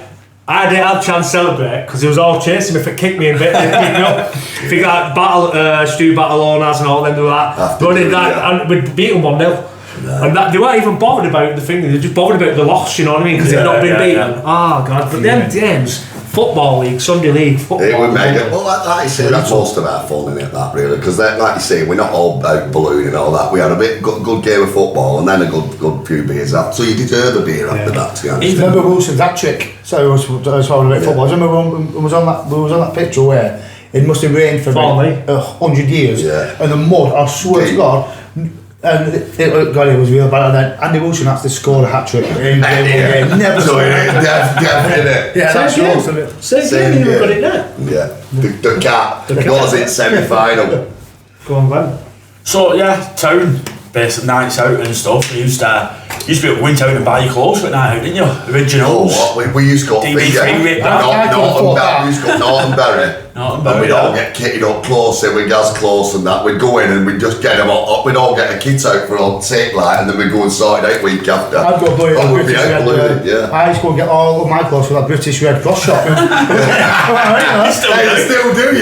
I didn't have a chance to celebrate because it was all chasing me if it kicked me a bit and picked me up. I think like Stew Battle Owners and all them do that. Running that, and we'd beat them 1-0. And that, they weren't even bothered about the thing, they were just bothered about the loss, you know what I mean? Because they'd not been beaten. Oh God, but them games, Football League, Sunday League, football.
It would make it, well, like you say, that's most of our fun, isn't it, that really? Because like you say, we're not all out ballooning and all that. We had a good game of football and then a good few beers after. So you deserve a beer after that, to be honest.
Remember Wilson's hat trick? So I was talking about football. I remember when we was on that picture where it must have rained for about 100 years, and the mud, I swear to God. And it was real bad. And then Andy Wilson had to score a hat trick in game. Never scored it. Yeah, that's awesome.
Same game, you got it now.
Yeah, the cat was in semi-final.
Go on, Glenn.
So town based nights out and stuff. We used to be able to go into town and buy your clothes at night out, didn't you? Originals.
Oh, what? We used to go Nortonberry. And we'd all get kitted up close with Gaz close and that. We'd go in and we'd just get them up. We'd all get the kids out for a tape light and then we'd go and sort it out week after.
I'd go blue. I used to go and get all of my clothes for that British Red Cross shop.
Still do,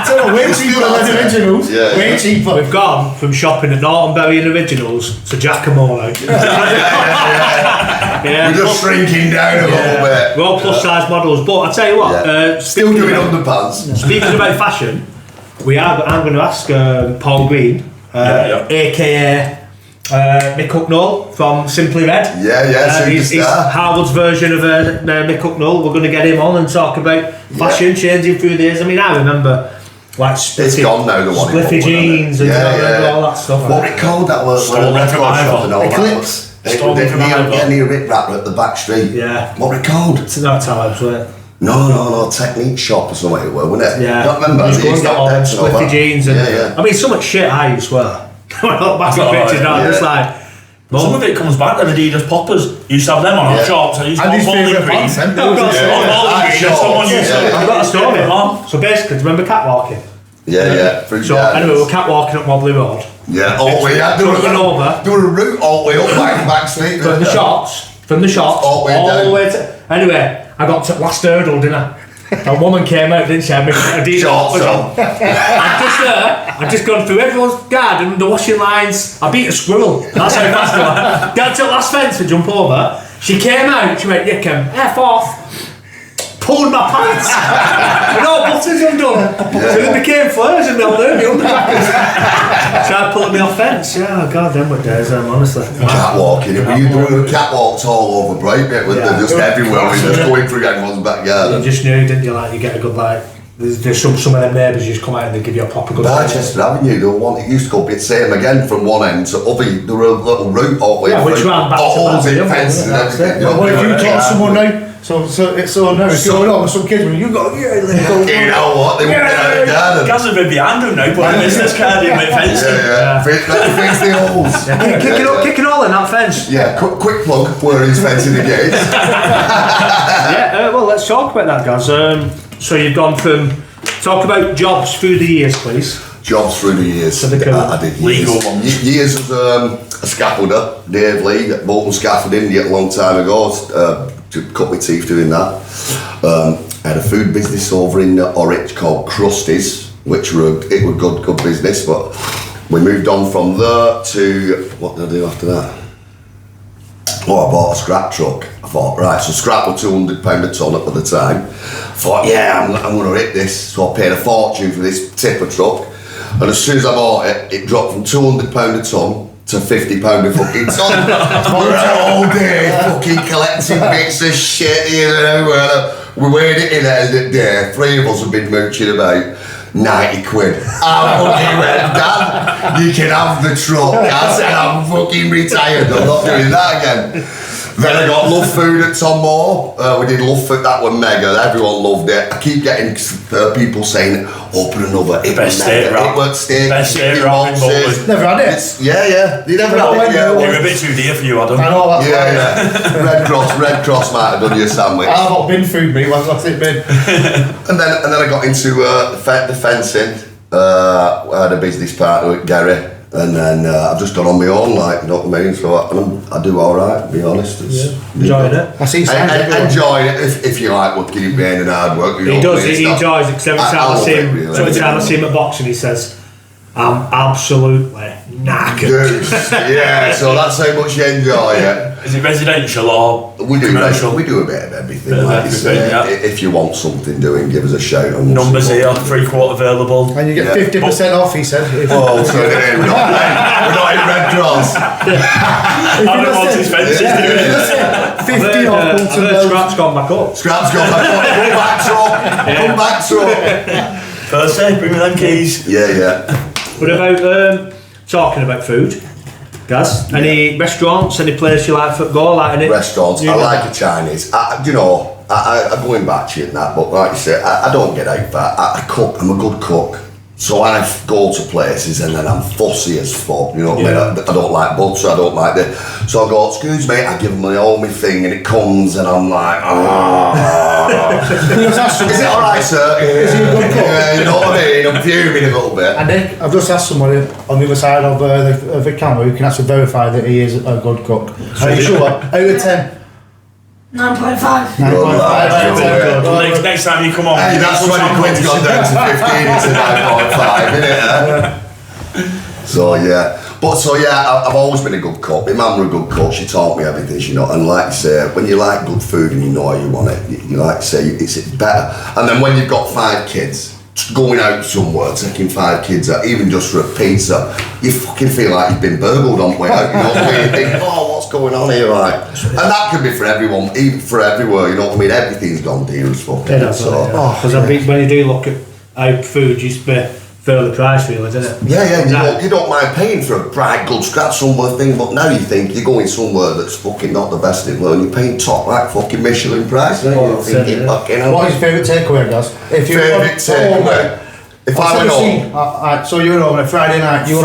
So way cheaper than originals. Way cheaper.
We've gone from shopping at Nortonberry and Originals to Giacomo now.
We're just shrinking down a little bit.
We're all plus size models, but I tell you what,
still doing underpants.
Speaking about fashion, I'm going to ask Paul Green, aka Mick Hucknall from Simply Red.
He's
Harwood's version of Mick Hucknall. We're going to get him on and talk about fashion changing through the years. I mean, I remember like
it's gone now, the one
spliffy jeans and all that stuff.
What we called that was record shop and all that.
Storming from Ivor.
near Rip Rapper at the back street.
Yeah.
What were it called?
It's in that times, wasn't it?
No, Technique Shop or something it were, wasn't it?
Yeah.
Don't remember.
You just got all them spliffy jeans and
yeah.
I mean, so much shit I used to wear. When I look back at pictures now, I'm just like.
Some of it comes back, them Adidas poppers. You used to have them on our shops. I used to have bowling green.
I've got a story. So basically, do you remember catwalking?
Yeah.
So anyway, we're catwalking up Mobley Road.
Yeah, all the way out. Doing a route all the way up back street.
From the shops, all the way to. Anyway, I got to last hurdle, didn't I? A woman came out, didn't she? I did I'd just gone through everyone's garden, the washing lines. I beat a squirrel. That's how fast I was. Got to the last fence to jump over. She came out, she went, Yickham, F off. Pulled my pants. And all buttons undone. So they became flares and they'll do me undercrackers. Tried pulling me off fence. Yeah, God, them were days, honestly.
Catwalking. You doing catwalks all over Breightmet with them just everywhere. We're just going through everyone's backyard.
You just knew, didn't you? Like, you get a good, like, there's some of them neighbours just come out and they give you a proper good.
Barchester Avenue, it used to go be the same again from one end to other. There were a little route all the way
through. Which ran back to
holes in fences and everything.
What if you talk to someone now? So it's so now it's going on with some kids when you go,
you know what? They won't get out of the garden.
Gaz have been behind them now, putting a business card in with fencing.
Yeah. Fix the holes.
Kicking all in that fence.
Yeah, quick plug, where he's fencing the gates.
Well, let's talk about that, Gaz. So you've gone from, talk about jobs through the years, please.
Jobs through the years.
So
I did
legal ones.
Years as a scaffolder, Dave Lee, at Bolton Scaffolding, a long time ago. To cut my teeth doing that. I had a food business over in Orwich called Krusty's, which were good business, but we moved on from there to, what did I do after that? Oh, I bought a scrap truck. I thought, right, so scrap were £200 a tonne at the time. I thought, yeah, I'm going to hit this. So I paid a fortune for this tipper truck. And as soon as I bought it, it dropped from £200 a tonne to £50 a fucking tonne. We're out all day fucking collecting bits of shit here and everywhere. We weighed it in at the end of the day. 3 of us have been mooching about 90 quid. I fucking went, Dad, you can have the truck. I said, I'm fucking retired. I'm not doing that again. Then I got Love Food at Tom Moore. We did Love Food, that was mega. Everyone loved it. I keep getting people saying, open another. It
best steak wrap. Best steak wrap in Bolton.
Never had it.
Yeah. You never had it.
They were a bit too dear for you, Adam.
I know that.
Yeah. Red Cross might have done you a sandwich.
I've got bin food, mate. What's it been?
and then I got into the fencing. I had a business partner with Gary. And then I've just done on my own, like, you know what I mean? So I do alright, to be honest.
Enjoying it?
I see
enjoy it if you like working in pain and hard work.
He does, he enjoys it, because every time I see him at boxing, he says, I'm absolutely knackered.
Yeah, so that's how much you enjoy it.
Is it residential or commercial?
We do a bit of everything. Like you say, if you want something doing, give us a shout.
Numbers here, 3/4 available.
And you get 50% off, he said.
Oh, so we're not in Red Cross.
I don't want expenses, do it?
50 off.
I've heard Scrap's gone back up.
Scrap's gone back up. Come back to
Thursday, bring me them keys.
Yeah.
What about talking about food? Gaz, any restaurants, any place you like to go? Like any
restaurants, I like a Chinese. I'm going back to it and that, but like you say, I don't get out that. I cook, I'm a good cook. So I go to places and then I'm fussy as fuck, you know what I mean? I don't like butter, I don't like this. So I go, excuse me, I give them all my thing and it comes and I'm like, is it alright, sir?
Is he a good cook?
Yeah, you know what I mean? I'm fuming a little bit.
And Nick, I've just asked somebody on the other side of the camera who can actually verify that he is a good cook. Are you sure? Out of 10?
9.5.
Next time you come on,
hey, that's 20 quid's gone down to 15, it's a 9.5, isn't it? So I've always been a good cook. My mum was a good cook, she taught me everything, you know, and like I say, when you like good food and you know you want it, you like to say, it's better. And then when you've got 5 kids, going out somewhere, taking 5 kids out, even just for a pizza, you fucking feel like you've been burgled on the way out, you know what I mean? You think, what's going on here, right? And that can be for everyone, even for everywhere, you know what I mean? Everything's gone dear as fuck.
Because when you do look at how food used to be fairly priced, really, doesn't it?
Yeah, you don't mind paying for a bright, good scratch somewhere thing, but now you think you're going somewhere that's fucking not the best in the world, and you're paying top like fucking Michelin price, aren't you? You're thinking, fucking hell.
What is your favourite takeaway, Gaz?
Favourite takeaway? If I went home...
so you were home on a Friday night. You were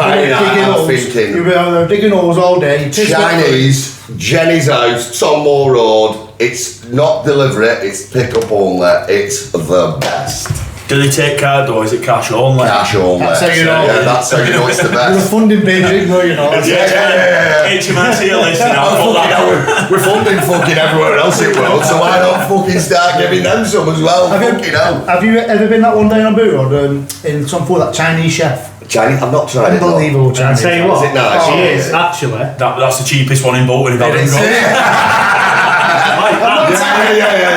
thinking...
You were digging holes all day.
Chinese, Jenny's house, it's on Moor Road. It's not delivery, it's pick up only. It's the best.
Do they take card or is it cash only?
Cash only.
That's how you know.
Yeah, that's how you know it's the
You're a
best.
funding page, no, you're not.
Yeah.
HMRC are listening out.
We're funding fucking everywhere else in the world, so why not fucking start giving them some as well?
Have you ever been that one day on Boot Road in some food, that Chinese chef?
Chinese? I've not tried it.
Unbelievable Chinese.
I'll tell you what,
Is it nice?
she is, actually.
That's the cheapest one in Bolton.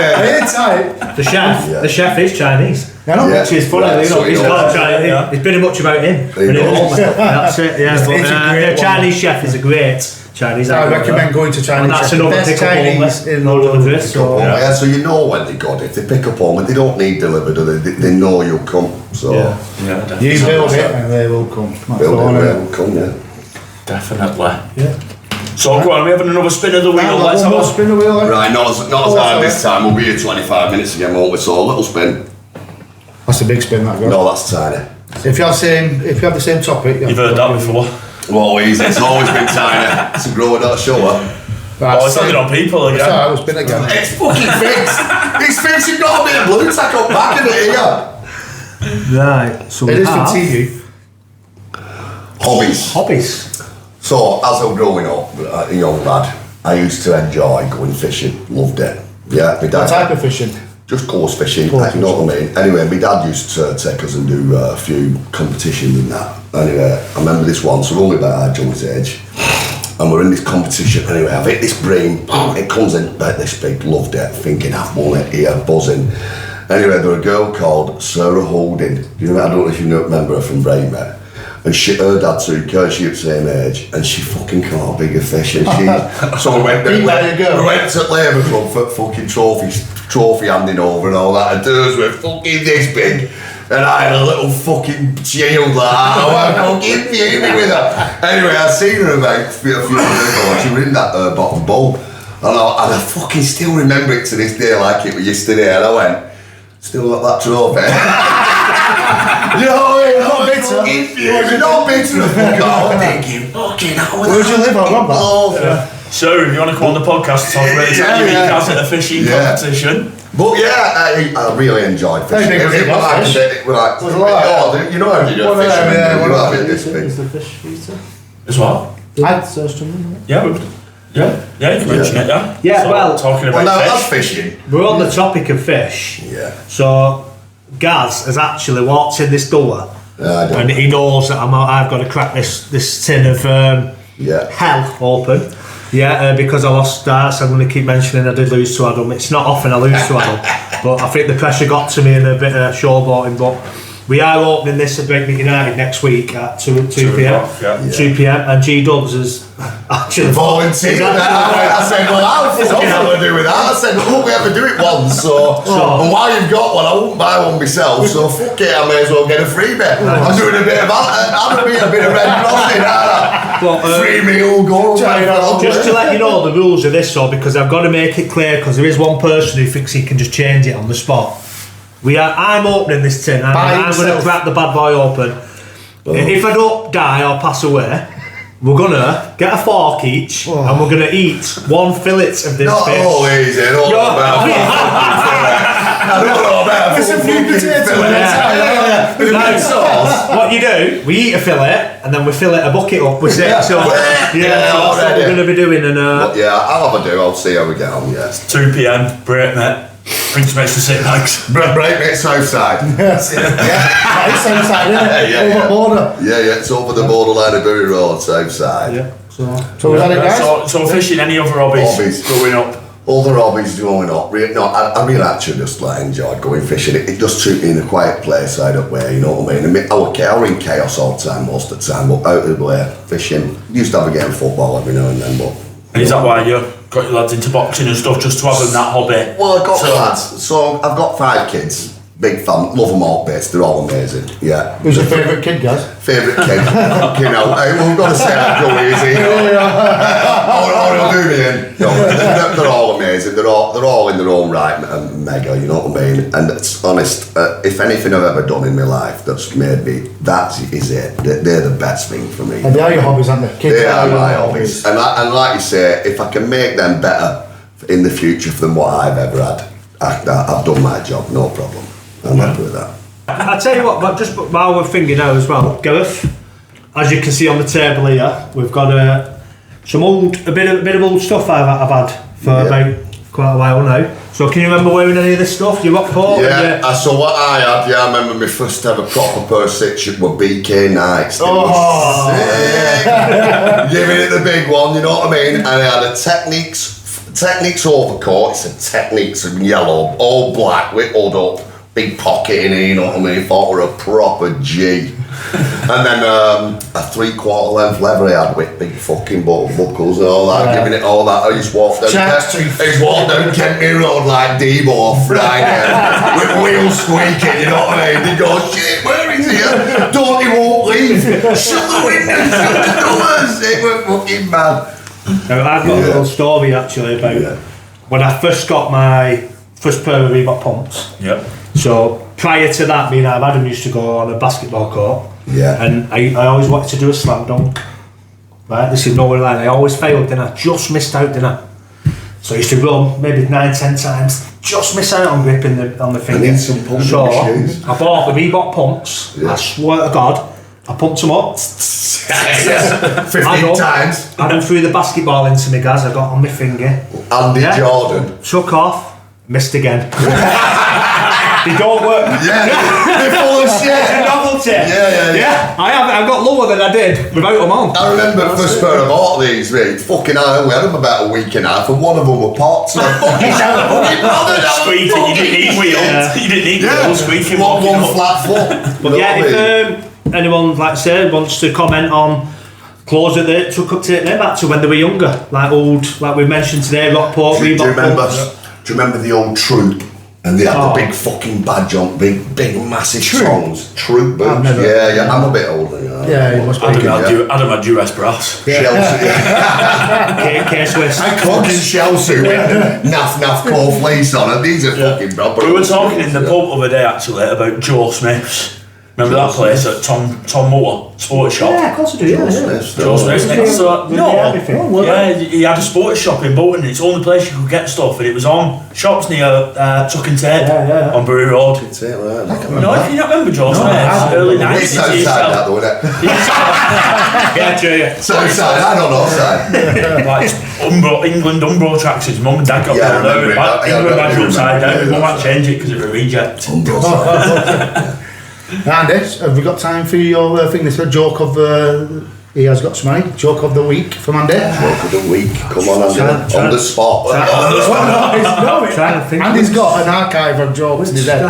The chef is Chinese. Which is funny,
Right, so
he's
he
got
knows.
Chinese.
Yeah.
It's pretty much about him.
He knows.
That's it, yeah.
It's
But,
a great
the
one.
Chinese chef is a great Chinese.
I recommend going to Chinese
And that's
chef.
another
Best
pick up
Chinese in
all
the
of
world.
this. So,
Yeah, so you know when they got it. They pick up home and they don't need delivered, they know you'll come. So
yeah.
You build it and they will come. That's
build
the one,
it,
isn't
they'll come, yeah.
Definitely.
Yeah.
So go on, we having another spin of the wheel. Let's have a
spin the wheel.
Right, not as hard this time. We'll be here 25 minutes again, won't we? So a little spin.
That's a big spin, that.
No, that's tiny.
If you have the same topic,
You've heard that before.
Always, it's always been tiny. It's a grower, not a shower.
Right,
Oh, it's landing on people again.
Sorry, we'll spin again.
It's fucking fixed. It's fixed. You've got a bit of blue tack up back of it here.
Right, so
It
we
is for
have
TV.
Hobbies. So, as I was growing up, a young lad, I used to enjoy going fishing. Loved it. Yeah, my
What
dad.
type of fishing?
Just course fishing,
Course
you know what I mean? Anyway, my dad used to take us and do a few competitions and that. Anyway, I remember this one, so we're only about John's age, and we're in this competition. Anyway, I've hit this brain, it comes in about this big, loved it, thinking I've won it here, buzzing. Anyway, there was a girl called Sarah Holding. I don't know if you remember her from Breightmet. And her dad too, because she was the same age, and she fucking caught a bigger fish. And so we went to Labour Club for fucking trophy handing over and all that. And hers were fucking this big, and I had a little fucking shield like that. I was fucking fuming with her. Anyway, I seen her about a few years ago. She was in that bottom bowl, and I fucking still remember it to this day like it was yesterday. And I went, still got that trophy. You know, not bitter. Not bitter. I'm thinking, fucking hell.
Where do you live? I love that.
So, if you want to come on the podcast, talk about Gaz at a fishing competition.
But yeah, I really enjoyed fishing.
Hey,
It was like, you know how you do fishing. You have it this big.
Is the fish eater?
As well? Yeah, you can mention it, yeah.
Yeah,
So,
well,
talking
Well,
about
now that's
fish.
fishing.
we're on the topic of fish.
Yeah.
So Gaz has actually walked in this door
I don't.
and he knows that I've got to crack this tin of hell open. Yeah, because I lost darts. I'm going to keep mentioning I did lose to Adam. It's not often I lose to Adam, but I think the pressure got to me in a bit of showboating. But we are opening this at Breightmet United next week at 2 p.m. 2 p.m. and G Dubs is actually
volunteered. I said, well, how the fuck am I do with that? I said, well, we ever do it once, and while you've got one, I won't buy one myself, so fuck it, I may as well get a free bet. I'm doing a bit of Red Crossing, aren't I? Free meal, go.
Just to let you know the rules of this, because I've got to make it clear, because there is one person who thinks he can just change it on the spot. I'm opening this tin. I'm going to crack the bad boy open. If I don't die or pass away, we're going to get a fork each and we're going to eat one fillet of this
Not
fish.
always, I don't know about I don't know about
It's a few potatoes.
What you do, we eat a fillet and then we fillet a bucket up with it. So, that's what we're going to be doing. And
yeah, I'll have a do, I'll see how we get on, yeah.
2 p.m, Breightmet. Bring some extra sit bags.
Breightmet Southside.
It's outside, isn't it? Over border.
Yeah, it's over the borderline of Bury Road, Southside.
yeah.
So was that it, guys?
So fishing, any other hobbies growing up?
Other hobbies growing up, no, I really actually just enjoyed going fishing. It just took me in a quiet place out up where, you know what I mean? I were in chaos all the time, most of the time, but out of the way, fishing. Used to have a game of football every now and then, but...
And is that why you got your lads into boxing and stuff, just to have them that hobby?
Well, I've got lads, so I've got 5 kids. Big fan, love them all bits, they're all amazing, yeah.
Who's your favourite kid, guys?
Favourite kid, you know, we've got to say that, go easy, you know. Or he'll do me in. No, they're all amazing, they're all in their own right, mega, you know what I mean? And it's honest, if anything I've ever done in my life that's made me, that is it, they're the best thing for me.
And they are your hobbies, aren't they? Kids
they are my hobbies. And like you say, if I can make them better in the future than what I've ever had, I've done my job, no problem. I'm happy with that.
I'll tell you what, but just while we're thinking now as well, Gareth, as you can see on the table here, we've got a bit of old stuff I've had for about quite a while now. So can you remember wearing any of this stuff? You Rockport?
Yeah, so what I had, I remember my first ever proper pair of six were BK Nikes. Giving it the big one, you know what I mean? And I had a Techniques overcoat, it's a Techniques in yellow, all black with hood up. Big pocket in it, you know what I mean? Thought we were a proper G. And then a 3/4 length leather I had with big fucking buckles and all that, giving it all that. I just walked down Kentmy Road like Debo off Friday with wheels squeaking, you know what I mean? They go, shit, where is he? Don't he won't leave. Shut the windows, shut the doors. It was fucking mad.
Now, I've got a little story actually about when I first got my first pair of Reebok pumps.
Yep.
So prior to that, me and Adam used to go on a basketball court.
Yeah.
And I always wanted to do a slam dunk. Right, this is nowhere line. I always failed, didn't I? Just missed out, didn't I? So I used to run maybe 9-10 times, just miss out on grip on the finger.
I need some pump shoes.
I bought the Reebok pumps. I swear to God, I pumped them up.
15 times.
Adam threw the basketball into me, Gaz. I got on my finger.
Andy Jordan.
Took off, missed again. They don't work.
Yeah, they're full of shit.
Novelty.
Yeah.
I got lower than I did without them on.
I remember the first pair I bought these, mate. Fucking hell, we had them about a week and a half, and one of them were pots. And I fucking bothered.
Squeaking, you didn't need wheels. You didn't need wheels, squeaking.
One flat foot.
But if anyone, like I said, wants to comment on clothes that they took them back to when they were younger, like we mentioned today, Rockport, Reebok.
Do you remember the old Troop? And they had the big fucking badge on, big massive songs. Troop boots. I'm a bit older.
Yeah, you must be.
Adam had US brass.
Chelsea.
K-Swiss.
I fucking Chelsea with naff coal fleece on it. These are fucking proper.
We were talking in the pub the other day actually about Joe Smith's. Remember that place at Tom Moore Sports Shop?
Yeah, of course I do.
Joe Smith's next to he had a sports shop in Bolton. It's the only place you could get stuff, and it was on shops near Tuck and Tape on Bury Road.
No,
if you not remember Joe Smith's, early 90s.
It's outside that though, isn't it?
Yeah, true.
So outside, I don't know outside.
Like England Umbro tracks. His mum and dad got
Yeah,
down there. England badge upside down.
Yeah,
Mum had to change it because it was a reject.
Andy, have we got time for your thing? This joke of he has got some money. Joke of the week from Andy.
Joke of the week. Come on, Andy. On the spot.
Andy's got an archive of jokes in his head.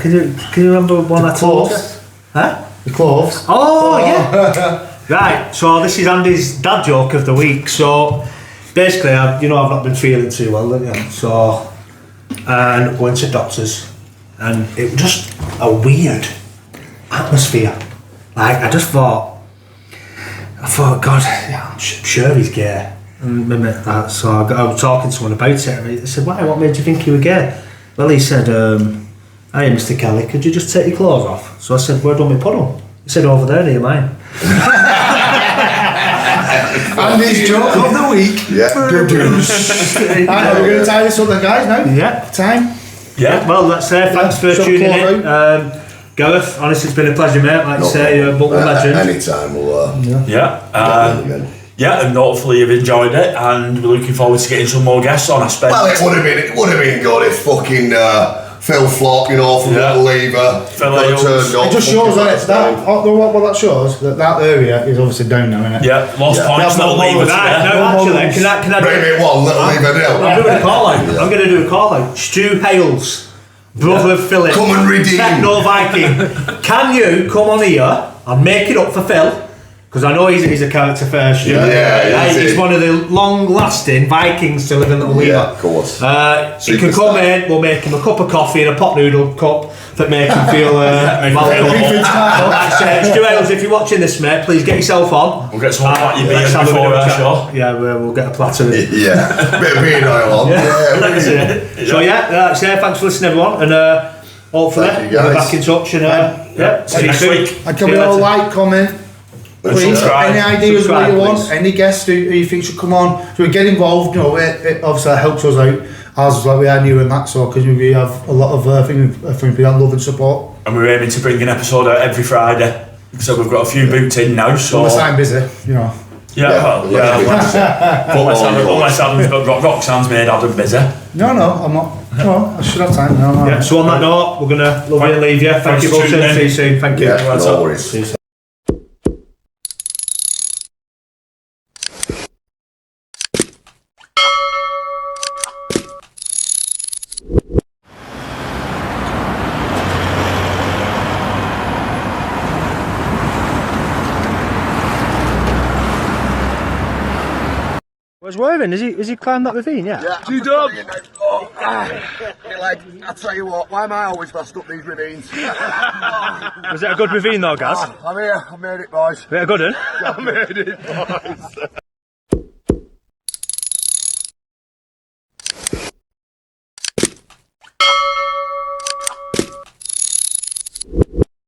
Can you remember one I told? Huh?
The clothes.
Oh yeah. Right. So this is Andy's dad joke of the week. So basically, I've not been feeling too well, didn't you? So and going to doctors, and it was just a weird atmosphere. Like I thought, God, I'm sure he's gay. And so I was talking to someone about it, and I said, "Why? What made you think you were gay?" Well, he said, "Hey, Mr. Kelly, could you just take your clothes off?" So I said, "Where do we put them?" He said, "Over there near mine."
Andy's joke of the week.
Yeah.
We're going to tie this up then, guys, now.
Yeah.
Time.
Yeah. Well, that's thanks for tuning in. Gareth, honestly, it's been a pleasure, mate. Like you say, you're a Bolton legend.
Anytime we'll.
And hopefully you've enjoyed it, and we're looking forward to getting some more guests on. I suppose.
Well, it would have been good if fucking Phil Flock, from Little Lever, turned up.
It just shows that what that shows that area is obviously down now, isn't it?
Yeah, lost points. Little Lever.
Can I
Breightmet 1, Little Lever 0.
I'm doing a call out. I'm going to do a call out. Stu Hales, brother of Philip,
come and redeem.
Techno Viking. Can you come on here and make it up for Phil Because I know he's a character first. He's one of the long-lasting Vikings to live in Little Lever.
Yeah, of course.
He can come in, we'll make him a cup of coffee and a pot noodle cup that make him feel welcome. Stuart, if you're watching this, mate, please get yourself on.
We'll get some hot your beers before our show.
Yeah, we'll get a platter of it.
Yeah, bit of beer oil on.
That's it. So that's it. Thanks for listening, everyone, and hopefully we'll be back in touch. And
see you next week.
And can we all like, comment? Please, any ideas what you want, any guests who you think should come on, so we get involved. You know, it obviously helps us out as like we are new and that, so because we have a lot of things we have love and support.
And we're aiming to bring an episode out every Friday, so we've got a few booked in now. So
unless I'm busy, you know.
Unless Adam's got Roxanne's made Adam busy.
No, I'm not. No, I should have time. No.
So on that note, we're gonna love you and leave you. Thank you, Bolton. See you soon. Thank you.
Yeah, no worries.
Where's Waring? Is he climbed that ravine? Yeah.
You done? I tell you what, why am I always messed up these ravines?
Was it a good ravine though, Gaz?
I'm here, I made it, boys.
Was it a good one?
I made it, boys.